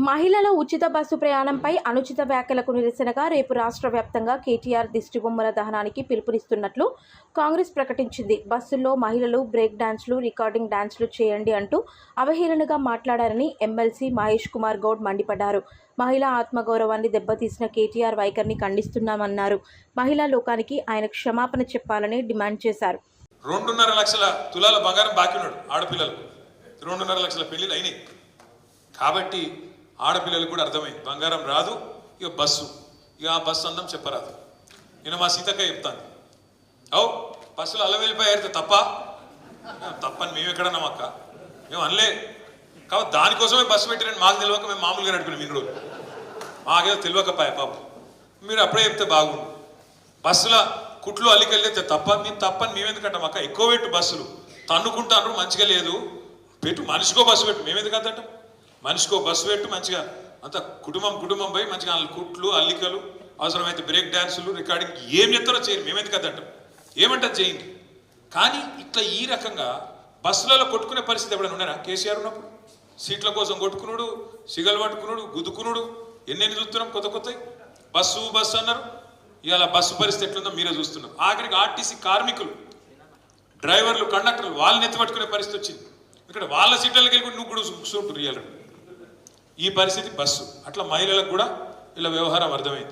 మహిళల ఉచిత బస్సు ప్రయాణంపై అనుచిత వ్యాఖ్యలకు నిరసనగా రేపు రాష్ట్ర వ్యాప్తంగా కేటీఆర్ దిష్టిబొమ్మల దహనానికి పిలుపునిస్తున్నట్లు కాంగ్రెస్ ప్రకటించింది. బస్సుల్లో మహిళలు బ్రేక్ డాన్స్లు, రికార్డింగ్ డాన్స్లు చేయండి అంటూ అవహేళనగా మాట్లాడారని ఎమ్మెల్సీ మహేష్ కుమార్ గౌడ్ మండిపడ్డారు. మహిళా ఆత్మగౌరవాన్ని దెబ్బతీసిన కేటీఆర్ వైఖరిని ఖండిస్తున్నామన్నారు. మహిళా లోకానికి ఆయన క్షమాపణ చెప్పాలని డిమాండ్ చేశారు. 2.5 లక్షల తులాల బంగారం బాకీ ఉన్నాడు ఆడపిల్లలకు. 2.5 లక్షల పెళ్లిళ్ళు అయినాయి కాబట్టి ఆడపిల్లలకు కూడా అర్థమైంది బంగారం రాదు, ఇక బస్సు, ఇక ఆ బస్సు అందం చెప్పరాదు. నేను మా సీతక్క చెప్తాను, బస్సులో అల్లవెళ్ళిపోయారు తప్పని మేము ఎక్కడన్నాం అక్క, మేము అనలే. కాబట్టి దానికోసమే బస్సు పెట్టిరండి, మాకు తెలియక మేము మామూలుగా నడిపినాం. ఇన్ని రోజులు మాకేదో తెలియకపాయ పాపం, మీరు అప్పుడే చెప్తే బాగుండు. బస్సుల కుట్లు అల్లికెళ్ళితే తప్పని మేమెందుకంటాం అక్క. ఎక్కువ పెట్టు బస్సులు తన్నుకుంటాను, మంచిగా లేదు పెట్టు, మనిషికో బస్సు పెట్టు, మేమెందుకు అంతటం. మనిషికో బస్సు పెట్టు, మంచిగా అంత కుటుంబం పోయి మంచిగా కుట్లు అల్లికలు, అవసరమైతే బ్రేక్ డాన్సులు, రికార్డింగ్ ఏం చెప్తారో చేయరు, మేమెందుకు అంతటం. ఏమంటారు చేయండి. కానీ ఇట్లా ఈ రకంగా బస్సులలో కొట్టుకునే పరిస్థితి ఎప్పుడైనా ఉన్నారా? కేసీఆర్ ఉన్నప్పుడు సీట్ల కోసం కొట్టుకున్నాడు, సిగలు పట్టుకున్నాడు, గుద్దుకున్నాడు, ఎన్నెన్ని చూస్తున్నాం కొత్త బస్సు అన్నారు. ఇవాళ బస్సు పరిస్థితి ఎట్లుందో మీరే చూస్తున్నాం. ఆఖరికి ఆర్టీసీ కార్మికులు, డ్రైవర్లు, కండక్టర్లు వాళ్ళని ఎత్తిపట్టుకునే పరిస్థితి వచ్చింది. ఇక్కడ వాళ్ళ సీట్లకి వెళ్ళి నువ్వు కూడా కూర్చుంటారు. ఇవాళ ఈ పరిస్థితి బస్సు. అట్లా మహిళలకు కూడా ఇలా వ్యవహారం అర్థమైంది.